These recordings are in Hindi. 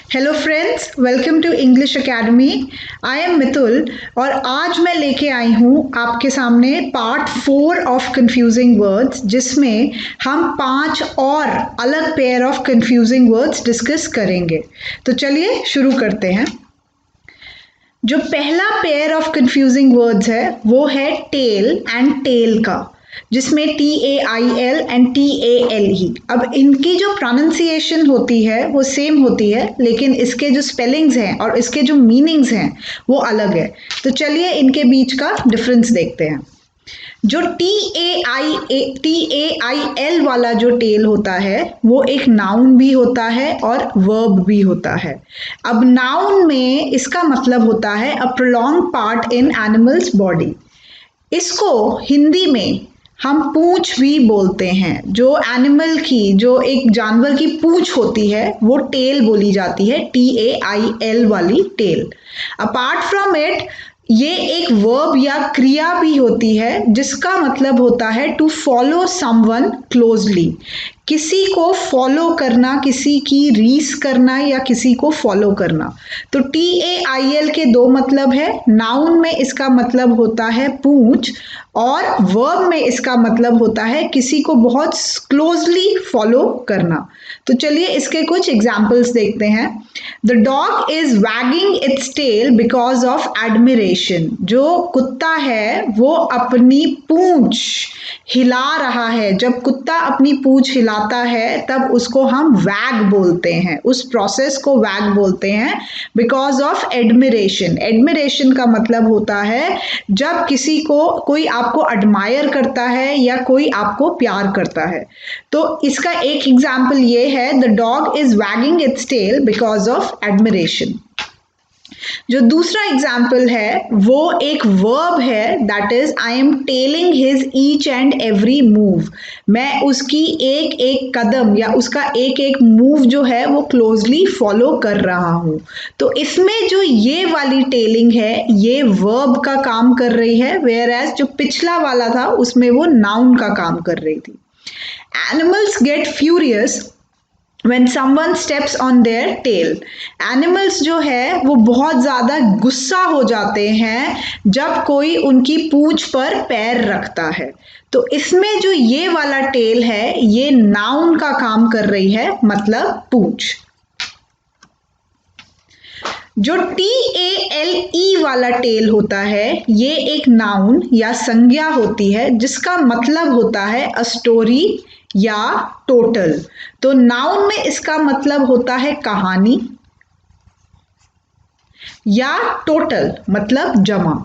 Hello friends, welcome to English academy. I am Mitul और आज मैं लेके आई हूँ आपके सामने पार्ट 4 ऑफ कंफ्यूजिंग वर्ड्स, जिसमें हम 5 और अलग pair of confusing words discuss करेंगे। तो चलिए शुरू करते हैं। जो पहला पेयर ऑफ कंफ्यूजिंग वर्ड्स है वो है टेल एंड टेल का, जिसमें TAIL एंड TALE। अब इनकी जो प्रोनाउंसिएशन होती है वो सेम होती है, लेकिन इसके जो स्पेलिंग्स हैं और इसके जो मीनिंग्स हैं वो अलग है। तो चलिए इनके बीच का डिफरेंस देखते हैं। जो TAIL वाला जो टेल होता है वो एक नाउन भी होता है और वर्ब भी होता है। अब नाउन में इसका मतलब होता है a prolong part in animals body. इसको हिंदी में हम पूंछ भी बोलते हैं। जो एनिमल की, जो एक जानवर की पूंछ होती है वो टेल बोली जाती है, TAIL वाली टेल। अपार्ट फ्रॉम इट ये एक वर्ब या क्रिया भी होती है, जिसका मतलब होता है टू फॉलो समवन क्लोजली। किसी को फॉलो करना, किसी की रीस करना या किसी को फॉलो करना। तो TAIL के दो मतलब है। नाउन में इसका मतलब होता है पूंछ और वर्ब में इसका मतलब होता है किसी को बहुत क्लोजली फॉलो करना। तो चलिए इसके कुछ एग्जाम्पल्स देखते हैं। The dog is wagging its tail because of admiration. जो कुत्ता है वो अपनी पूंछ हिला रहा है। जब कुत्ता अपनी पूंछ हिलाता है तब उसको हम वैग बोलते हैं, उस प्रोसेस को वैग बोलते हैं बिकॉज ऑफ एडमिरेशन। एडमिरेशन का मतलब होता है जब किसी को, कोई आपको एडमायर करता है या कोई आपको प्यार करता है। तो इसका एक एग्जाम्पल ये है, the dog is wagging its tail because of admiration. जो दूसरा एग्जाम्पल है वो एक वर्ब है, that is I am tailing his each and every move. मैं उसकी एक एक कदम या उसका एक एक मूव जो है वो क्लोजली फॉलो कर रहा हूं। तो इसमें जो ये वाली टेलिंग है ये वर्ब का काम कर रही है, वेयर एज जो पिछला वाला था उसमें वो नाउन का काम कर रही थी। Animals gate furious when someone steps on their tail। Animals जो है वो बहुत ज़्यादा गुस्सा हो जाते हैं जब कोई उनकी पूंछ पर पैर रखता है। तो इसमें जो ये वाला टेल है ये नाउन का काम कर रही है, मतलब पूंछ। जो TALE वाला टेल होता है ये एक नाउन या संज्ञा होती है, जिसका मतलब होता है अ स्टोरी या टोटल। तो नाउन में इसका मतलब होता है कहानी, या टोटल मतलब जमा।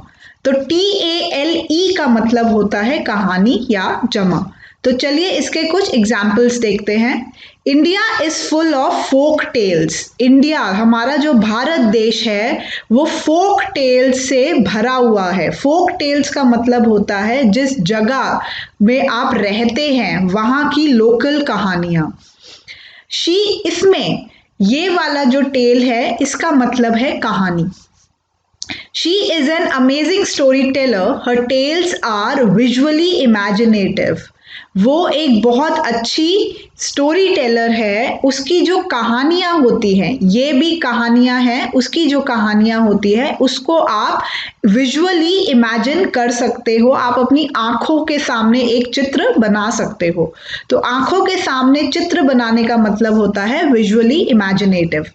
तो TALE का मतलब होता है कहानी या जमा। तो चलिए इसके कुछ एग्जाम्पल्स देखते हैं। India is full of folk tales. India, हमारा जो भारत देश है वो फोक टेल्स से भरा हुआ है। फोक टेल्स का मतलब होता है जिस जगह में आप रहते हैं वहां की लोकल कहानियां। शी, इसमें ये वाला जो टेल है इसका मतलब है कहानी। She is an amazing storyteller. Her tales are visually imaginative. वो एक बहुत अच्छी स्टोरी टेलर है। उसकी जो कहानियां होती हैं, ये भी कहानियां हैं, उसकी जो कहानियां होती है उसको आप विजुअली इमेजिन कर सकते हो। आप अपनी आंखों के सामने एक चित्र बना सकते हो। तो आंखों के सामने चित्र बनाने का मतलब होता है visually imaginative.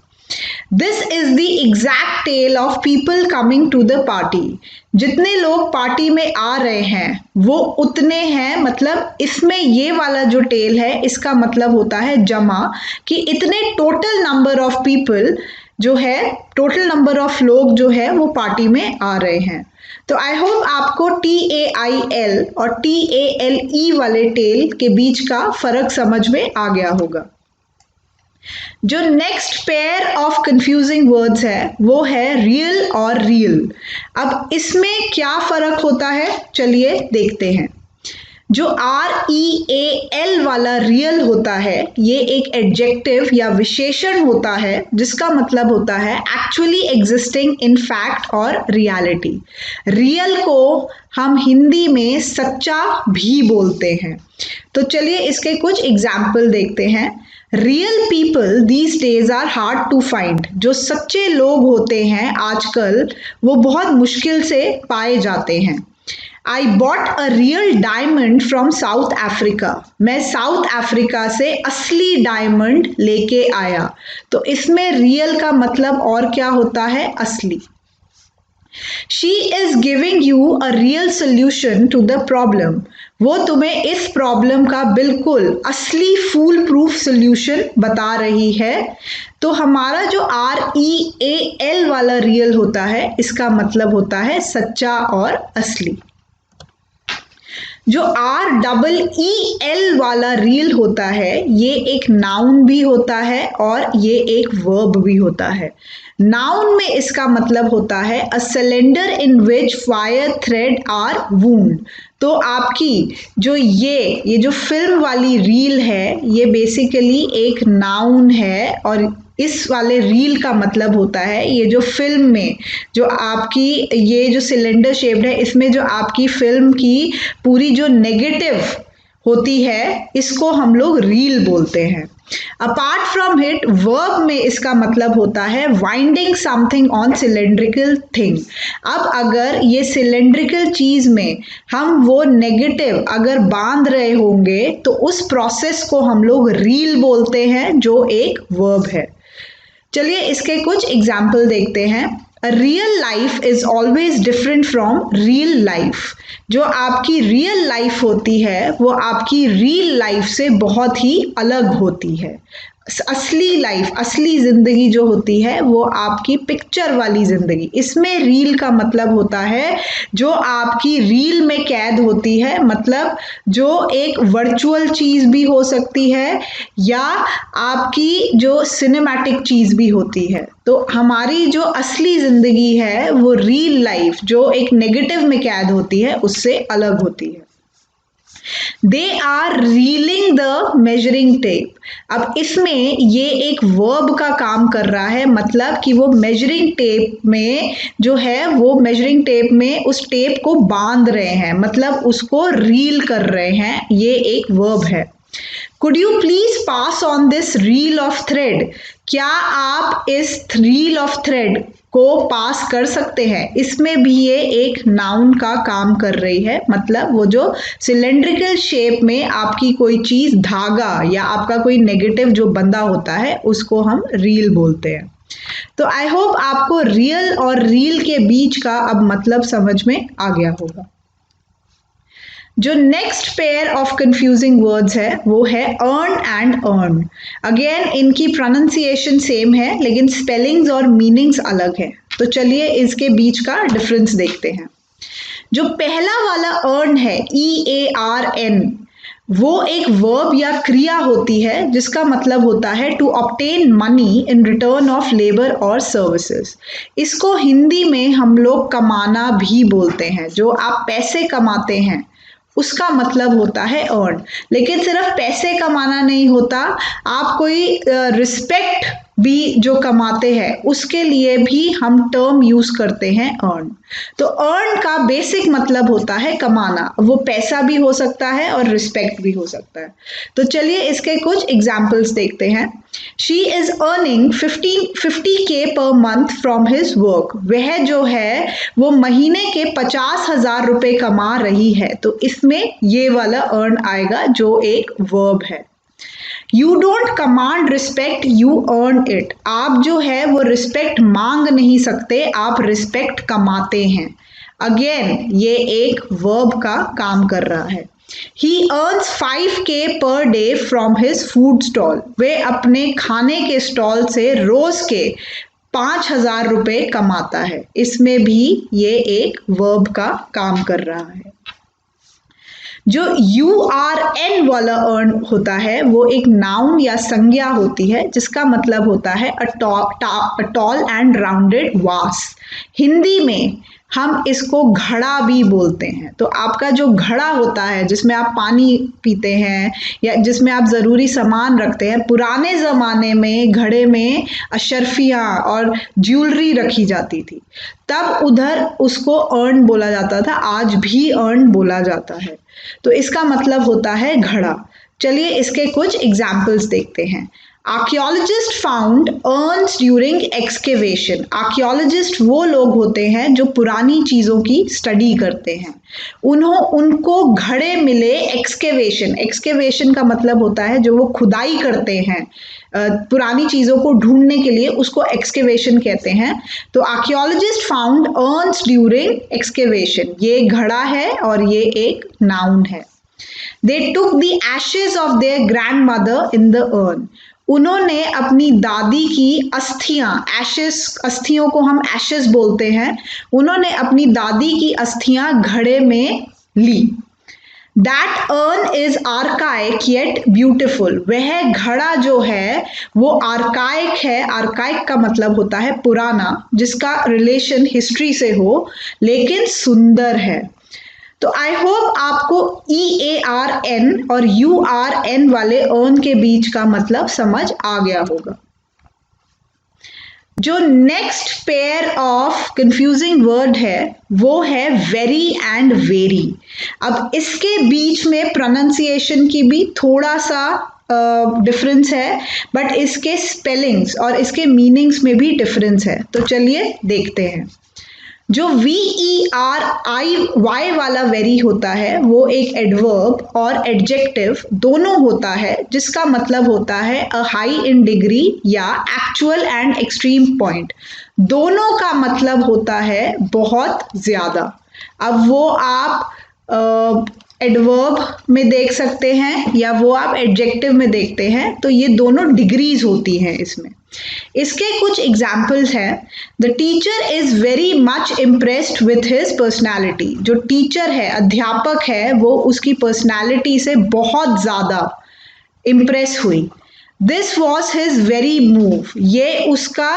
This is the exact tale of people coming to the party. जितने लोग पार्टी में आ रहे हैं वो उतने हैं, मतलब इसमें ये वाला जो टेल है इसका मतलब होता है जमा, कि इतने टोटल नंबर ऑफ पीपल जो है, टोटल नंबर ऑफ लोग जो है वो पार्टी में आ रहे हैं। तो आई होप आपको TAIL और TALE वाले टेल के बीच का फर्क समझ में आ गया होगा। जो next pair of confusing words है वो है रियल और रियल। अब इसमें क्या फर्क होता है चलिए देखते हैं। जो REAL वाला रियल होता है ये एक एडजेक्टिव या विशेषण होता है, जिसका मतलब होता है एक्चुअली एग्जिस्टिंग इन फैक्ट और रियलिटी। रियल को हम हिंदी में सच्चा भी बोलते हैं। तो चलिए इसके कुछ एग्जाम्पल देखते हैं। Real people these days are hard to find. जो सच्चे लोग होते हैं आजकल वो बहुत मुश्किल से पाए जाते हैं। I bought a real diamond from south Africa. मैं साउथ अफ्रीका से असली डायमंड लेके आया। तो इसमें रियल का मतलब और क्या होता है? असली। She is giving you a real solution to the problem. वो तुम्हें इस प्रॉब्लम का बिल्कुल असली फूल प्रूफ सोल्यूशन बता रही है। तो हमारा जो REAL वाला रियल होता है इसका मतलब होता है सच्चा और असली। जो REEL वाला रियल होता है ये एक नाउन भी होता है और ये एक वर्ब भी होता है। नाउन में इसका मतलब होता है a cylinder in which fire thread are wound. तो आपकी जो ये जो फिल्म वाली रील है ये बेसिकली एक नाउन है और इस वाले रील का मतलब होता है ये जो फिल्म में जो आपकी ये जो सिलेंडर शेप्ड है इसमें जो आपकी फिल्म की पूरी जो नेगेटिव होती है इसको हम लोग रील बोलते हैं। अपार्ट फ्रॉम इट वर्ब में इसका मतलब होता है winding something on cylindrical thing. अब अगर ये सिलेंड्रिकल चीज में हम वो नेगेटिव अगर बांध रहे होंगे तो उस प्रोसेस को हम लोग रील बोलते हैं जो एक वर्ब है। चलिए इसके कुछ एग्जाम्पल देखते हैं। A real life is always different from real life. जो आपकी रियल लाइफ होती है वो आपकी रियल लाइफ से बहुत ही अलग होती है। असली लाइफ, असली जिंदगी जो होती है वो आपकी पिक्चर वाली जिंदगी। इसमें रील का मतलब होता है जो आपकी रील में कैद होती है, मतलब जो एक वर्चुअल चीज भी हो सकती है या आपकी जो सिनेमैटिक चीज भी होती है। तो हमारी जो असली जिंदगी है वो रील लाइफ जो एक नेगेटिव में कैद होती है उससे अलग होती है। They are reeling the measuring tape. अब इसमें ये एक वर्ब का काम कर रहा है, मतलब कि वो मेजरिंग टेप में जो है वो मेजरिंग टेप में उस टेप को बांध रहे हैं, मतलब उसको रील कर रहे हैं। ये एक वर्ब है। Could you please pass on this reel of thread. क्या आप इस रील ऑफ थ्रेड को पास कर सकते हैं। इसमें भी ये एक नाउन का काम कर रही है, मतलब वो जो सिलेंड्रिकल शेप में आपकी कोई चीज धागा या आपका कोई नेगेटिव जो बंधा होता है उसको हम रील बोलते हैं। तो आई होप आपको रियल और रील के बीच का अब मतलब समझ में आ गया होगा। जो next pair of confusing words है वो है अर्न एंड अर्न। अगेन इनकी प्रोनाउंसिएशन सेम है लेकिन स्पेलिंग्स और मीनिंग्स अलग है। तो चलिए इसके बीच का डिफरेंस देखते हैं। जो पहला वाला अर्न है EARN वो एक वर्ब या क्रिया होती है जिसका मतलब होता है to obtain money in return of labour और सर्विसेज। इसको हिंदी में हम लोग कमाना भी बोलते हैं। जो आप पैसे कमाते हैं उसका मतलब होता है अर्न। लेकिन सिर्फ पैसे कमाना नहीं होता, आप कोई रिस्पेक्ट भी जो कमाते हैं उसके लिए भी हम टर्म यूज करते हैं अर्न। तो अर्न का बेसिक मतलब होता है कमाना, वो पैसा भी हो सकता है और रिस्पेक्ट भी हो सकता है। तो चलिए इसके कुछ एग्जाम्पल्स देखते हैं। She is earning 50K per month from his work. वह जो है वो महीने के 50,000 रुपए कमा रही है। तो इसमें ये वाला अर्न आएगा जो एक वर्ब है। You don't command respect, you earn it. आप जो है वो रिस्पेक्ट मांग नहीं सकते, आप रिस्पेक्ट कमाते हैं। अगेन ये एक वर्ब का काम कर रहा है। He earns 5K per day from his food stall. वे अपने खाने के स्टॉल से रोज के 5,000 रुपए कमाता है। इसमें भी ये एक वर्ब का काम कर रहा है। जो URN वाला अर्न होता है वो एक नाउन या संज्ञा होती है जिसका मतलब होता है अ टॉल एंड राउंडेड वास। हिंदी में हम इसको घड़ा भी बोलते हैं। तो आपका जो घड़ा होता है जिसमें आप पानी पीते हैं या जिसमें आप ज़रूरी सामान रखते हैं, पुराने ज़माने में घड़े में अशर्फियाँ और ज्वेलरी रखी जाती थी, तब उधर उसको अर्न बोला जाता था। आज भी अर्न बोला जाता है। तो इसका मतलब होता है घड़ा। चलिए इसके कुछ एग्जाम्पल्स देखते हैं। Archaeologist found earns during excavation. Archaeologist वो लोग होते हैं जो पुरानी चीज़ों की स्टडी करते हैं। उनको घड़े मिले एक्सकेवेशन। एक्सकेवेशन का मतलब होता है जो वो खुदाई करते हैं पुरानी चीज़ों को ढूंढने के लिए, उसको एक्सकेवेशन कहते हैं। तो archaeologist found earns during excavation, ये घड़ा है और ये एक नाउन है। They took the ashes of their grandmother in the urn. उन्होंने अपनी दादी की अस्थियां, एशेस, अस्थियों को हम एशेस बोलते हैं, उन्होंने अपनी दादी की अस्थियां घड़े में ली। That urn is archaic yet beautiful. वह घड़ा जो है वो आर्काइक है। आर्काइक का मतलब होता है पुराना, जिसका रिलेशन हिस्ट्री से हो, लेकिन सुंदर है। तो आई होप आपको EARN और URN वाले अर्न के बीच का मतलब समझ आ गया होगा। जो next pair of confusing word है वो है वेरी एंड वेरी। अब इसके बीच में प्रोनाउंसिएशन की भी थोड़ा सा डिफरेंस है, बट इसके स्पेलिंग्स और इसके मीनिंग्स में भी डिफरेंस है। तो चलिए देखते हैं। जो VERY वाला वेरी होता है वो एक एडवर्ब और एडजेक्टिव दोनों होता है, जिसका मतलब होता है अ हाई इन डिग्री या एक्चुअल एंड एक्सट्रीम पॉइंट। दोनों का मतलब होता है बहुत ज़्यादा। अब वो आप एडवर्ब में देख सकते हैं या वो आप एडजेक्टिव में देखते हैं, तो ये दोनों डिग्रीज होती हैं इसमें। इसके कुछ एग्जाम्पल्स हैं। The teacher is very much impressed with his personality. जो टीचर है, अध्यापक है, वो उसकी पर्सनैलिटी से बहुत ज़्यादा इम्प्रेस हुई। This was his very move. ये उसका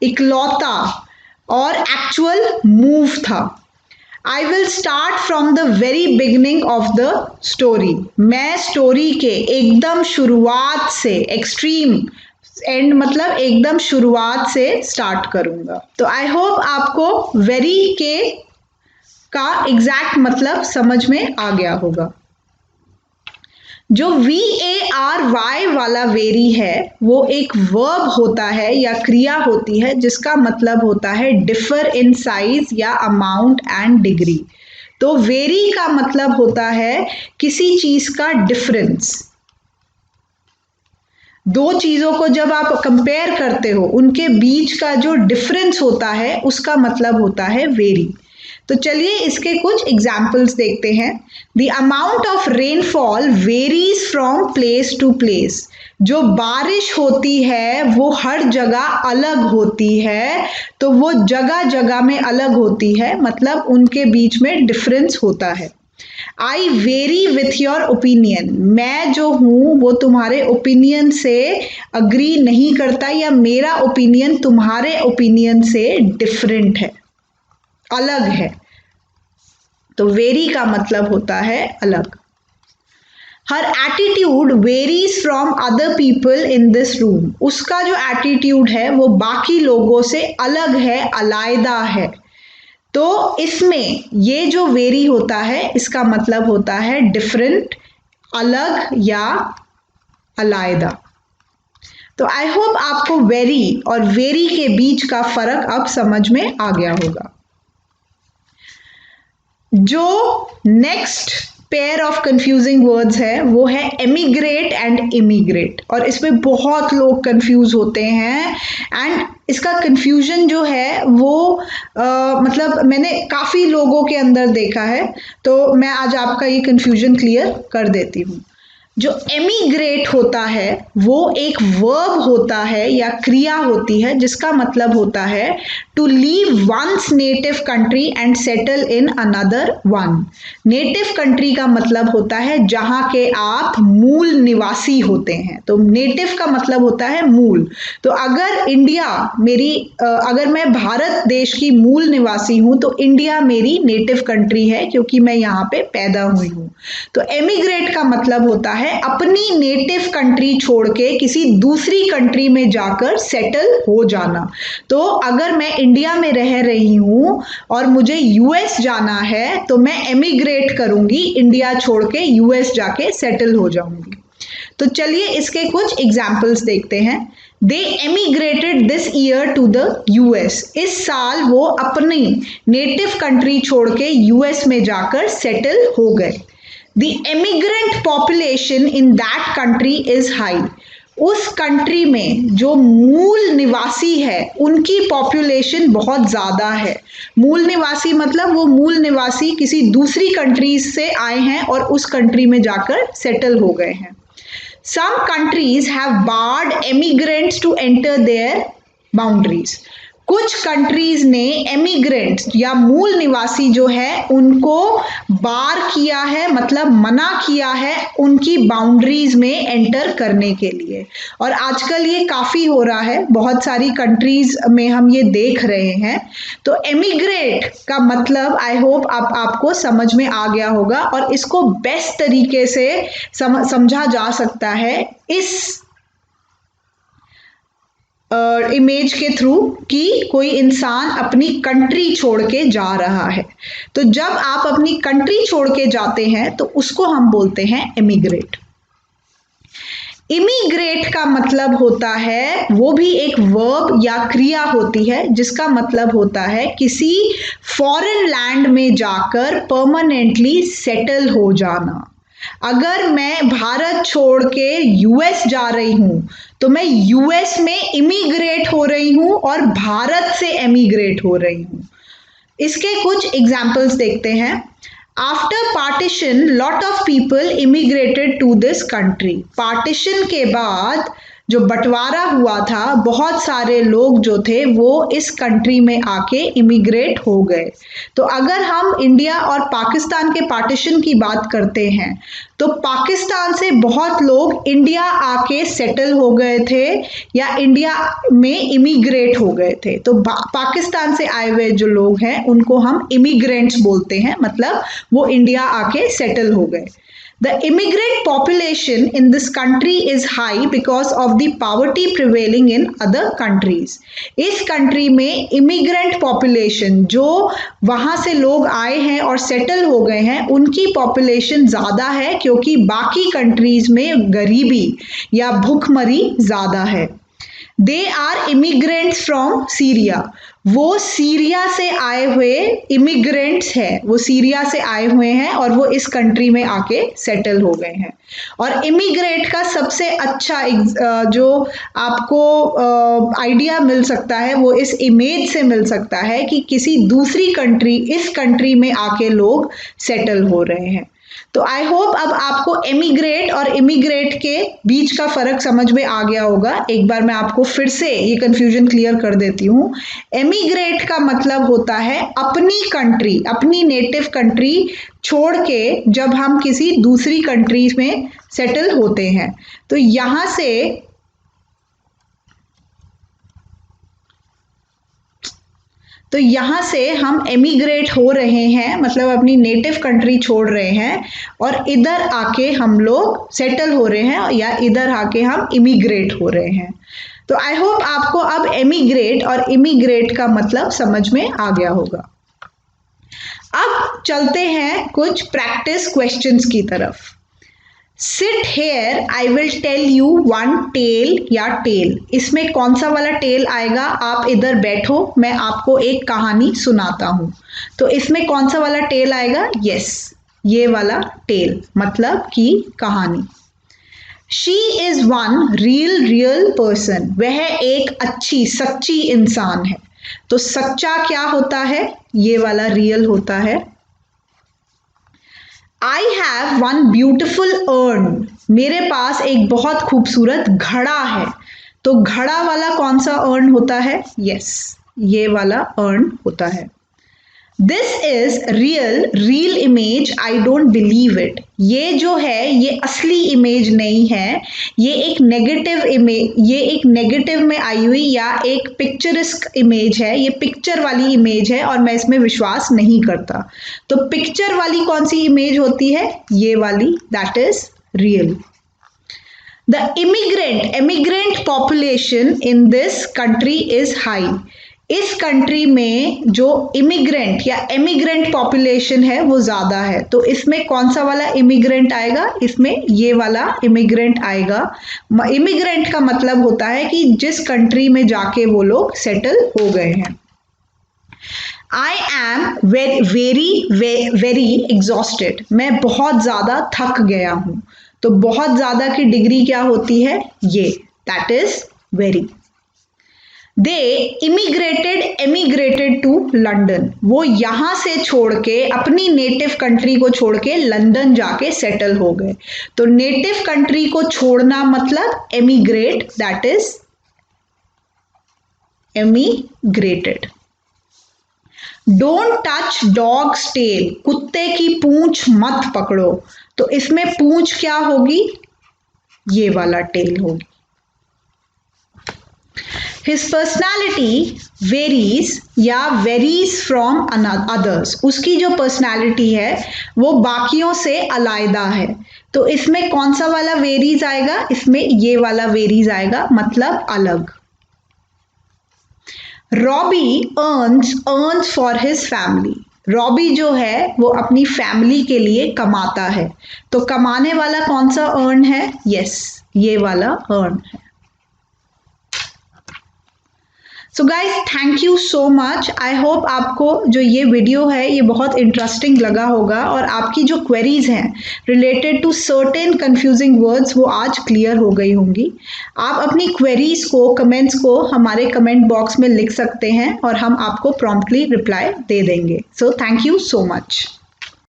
इकलौता और एक्चुअल मूव था। I will start from the very beginning of the story. मैं स्टोरी के एकदम शुरुआत से, एक्सट्रीम एंड मतलब एकदम शुरुआत से स्टार्ट करूंगा। तो आई होप आपको वेरी का एग्जैक्ट मतलब समझ में आ गया होगा। जो VARY वाला वेरी है वो एक वर्ब होता है या क्रिया होती है, जिसका मतलब होता है डिफर इन साइज या अमाउंट एंड डिग्री। तो वेरी का मतलब होता है किसी चीज का डिफरेंस। दो चीजों को जब आप कंपेयर करते हो, उनके बीच का जो डिफरेंस होता है उसका मतलब होता है वेरी। तो चलिए इसके कुछ एग्जाम्पल्स देखते हैं। The amount of rainfall varies from place to place. जो बारिश होती है वो हर जगह अलग होती है, तो वो जगह जगह में अलग होती है, मतलब उनके बीच में डिफरेंस होता है। I very with your opinion. मैं जो हूँ वो तुम्हारे ओपिनियन से अग्री नहीं करता, या मेरा ओपिनियन तुम्हारे ओपिनियन से डिफरेंट है, अलग है। तो वेरी का मतलब होता है अलग। हर attitude varies from other people in this room. उसका जो एटीट्यूड है वो बाकी लोगों से अलग है, अलग है। तो इसमें ये जो वेरी होता है इसका मतलब होता है डिफरेंट, अलग या अलग। तो आई होप आपको वेरी और वेरी के बीच का फर्क अब समझ में आ गया होगा। जो next pair of confusing words है वो है एमिग्रेट एंड इमिग्रेट, और इसमें बहुत लोग कंफ्यूज होते हैं। एंड इसका कंफ्यूजन जो है वो मतलब मैंने काफ़ी लोगों के अंदर देखा है, तो मैं आज आपका ये कंफ्यूजन क्लियर कर देती हूँ। जो एमिग्रेट होता है वो एक वर्ब होता है या क्रिया होती है, जिसका मतलब होता है to leave one's native country and settle in another one. Native country का मतलब होता है जहाँ के आप मूल निवासी होते हैं। तो नेटिव का मतलब होता है मूल। तो अगर इंडिया अगर मैं भारत देश की मूल निवासी हूँ तो इंडिया मेरी नेटिव कंट्री है, क्योंकि मैं यहाँ पे पैदा हुई हूँ। तो एमिग्रेट का मतलब होता है अपनी नेटिव कंट्री छोड़ के किसी दूसरी कंट्री में जाकर सेटल हो जाना। तो अगर मैं इंडिया में रह रही हूँ और मुझे US जाना है तो मैं एमिग्रेट करूंगी, इंडिया छोड़ के US जाके सेटल हो जाऊंगी। तो चलिए इसके कुछ एग्जाम्पल्स देखते हैं। They emigrated this year to the US. इस साल वो अपनी नेटिव कंट्री छोड़ के यूएस में जाकर सेटल हो गए। The emigrant population in that country is high. उस कंट्री में जो मूल निवासी है उनकी पॉपुलेशन बहुत ज़्यादा है। मूल निवासी मतलब वो मूल निवासी किसी दूसरी कंट्री से आए हैं और उस कंट्री में जाकर सेटल हो गए हैं। Some countries have barred immigrants to enter their boundaries. कुछ कंट्रीज ने एमिग्रेंट्स या मूल निवासी जो है उनको बार किया है, मतलब मना किया है उनकी बाउंड्रीज में एंटर करने के लिए। और आजकल ये काफ़ी हो रहा है, बहुत सारी कंट्रीज में हम ये देख रहे हैं। तो एमिग्रेट का मतलब आई होप आपको समझ में आ गया होगा और इसको बेस्ट तरीके से समझा जा सकता है इस इमेज के थ्रू कि कोई इंसान अपनी कंट्री छोड़ के जा रहा है। तो जब आप अपनी कंट्री छोड़ के जाते हैं तो उसको हम बोलते हैं इमिग्रेट। इमिग्रेट का मतलब होता है, वो भी एक वर्ब या क्रिया होती है जिसका मतलब होता है किसी फॉरेन लैंड में जाकर परमानेंटली सेटल हो जाना। अगर मैं भारत छोड़ के यूएस जा रही हूं तो मैं यूएस में इमिग्रेट हो रही हूं और भारत से एमिग्रेट हो रही हूं। इसके कुछ एग्जाम्पल्स देखते हैं। After partition lot of people immigrated to this country. Partition के बाद जो बंटवारा हुआ था, बहुत सारे लोग जो थे वो इस कंट्री में आके इमिग्रेट हो गए। तो अगर हम इंडिया और पाकिस्तान के पार्टीशन की बात करते हैं तो पाकिस्तान से बहुत लोग इंडिया आके सेटल हो गए थे या इंडिया में इमिग्रेट हो गए थे। तो पाकिस्तान से आए हुए जो लोग हैं उनको हम इमिग्रेंट्स बोलते हैं, मतलब वो इंडिया आके सेटल हो गए। The immigrant population in this country is high because of the poverty prevailing in other countries. इस कंट्री में immigrant population जो वहाँ से लोग आए हैं और सेटल हो गए हैं उनकी population ज़्यादा है क्योंकि बाकी कंट्रीज में गरीबी या भूखमरी ज़्यादा है। They are immigrants from Syria. वो सीरिया से आए हुए इमिग्रेंट्स हैं, वो सीरिया से आए हुए हैं और वो इस कंट्री में आके सेटल हो गए हैं। और इमिग्रेट का सबसे अच्छा जो आपको आइडिया मिल सकता है वो इस इमेज से मिल सकता है कि किसी दूसरी कंट्री, इस कंट्री में आके लोग सेटल हो रहे हैं। तो आई होप अब आपको एमिग्रेट और इमिग्रेट के बीच का फर्क समझ में आ गया होगा। एक बार मैं आपको फिर से ये कंफ्यूजन क्लियर कर देती हूँ। एमिग्रेट का मतलब होता है अपनी कंट्री, अपनी नेटिव कंट्री छोड़ के जब हम किसी दूसरी कंट्री में सेटल होते हैं। तो यहाँ से हम एमिग्रेट हो रहे हैं, मतलब अपनी नेटिव कंट्री छोड़ रहे हैं और इधर आके हम लोग सेटल हो रहे हैं या इधर आके हम इमिग्रेट हो रहे हैं। तो आई होप आपको अब एमिग्रेट और इमिग्रेट का मतलब समझ में आ गया होगा। अब चलते हैं कुछ प्रैक्टिस क्वेश्चंस की तरफ। Sit here I will tell you one tale या टेल। इसमें कौन सा वाला टेल आएगा? आप इधर बैठो, मैं आपको एक कहानी सुनाता हूं। तो इसमें कौन सा वाला टेल आएगा? यस, ये वाला टेल, मतलब कि कहानी। She is one real person. वह एक अच्छी सच्ची इंसान है। तो सच्चा क्या होता है? ये वाला रियल होता है। I have one beautiful urn. मेरे पास एक बहुत खूबसूरत घड़ा है। तो घड़ा वाला कौन सा अर्न होता है? यस, ये वाला अर्न होता है। This is real image. I don't believe it. ये जो है ये असली इमेज नहीं है, ये एक नेगेटिव इमेज, ये एक नेगेटिव में आई हुई या एक पिक्चरिस्क इमेज है। ये पिक्चर वाली इमेज है और मैं इसमें विश्वास नहीं करता। तो पिक्चर वाली कौन सी इमेज होती है? ये वाली, that is real. The immigrant population in this country is high. इस कंट्री में जो इमिग्रेंट या एमिग्रेंट पॉपुलेशन है वो ज़्यादा है, तो इसमें कौन सा वाला इमिग्रेंट आएगा? इसमें ये वाला इमिग्रेंट आएगा। इमिग्रेंट का मतलब होता है कि जिस कंट्री में जाके वो लोग सेटल हो गए हैं। आई एम वेरी एग्जॉस्टेड, मैं बहुत ज़्यादा थक गया हूँ। तो बहुत ज़्यादा की डिग्री क्या होती है? ये, that is very. They emigrated to London, वो यहाँ से छोड़ के, अपनी नेटिव कंट्री को छोड़ के लंदन जाके सेटल हो गए। तो नेटिव कंट्री को छोड़ना मतलब emigrate, that is emigrated. Don't touch dog's tail, कुत्ते की पूंछ मत पकड़ो। तो इसमें पूंछ क्या होगी? ये वाला टेल होगी। His personality varies या varies from others, उसकी जो पर्सनैलिटी है वो बाकियों से अलग है। तो इसमें कौन सा वाला वेरीज आएगा? इसमें ये वाला वेरीज आएगा, मतलब अलग। Robbie earns for his family, Robbie जो है वो अपनी फैमिली के लिए कमाता है। तो कमाने वाला कौन सा अर्न है? यस, ये वाला अर्न है। So guys, thank you so much. I hope आपको जो ये वीडियो है ये बहुत इंटरेस्टिंग लगा होगा और आपकी जो क्वेरीज हैं related to certain confusing words वो आज क्लियर हो गई होंगी। आप अपनी क्वेरीज को, कमेंट्स को हमारे कमेंट बॉक्स में लिख सकते हैं और हम आपको प्रॉम्प्टली रिप्लाई दे देंगे। So thank you so much.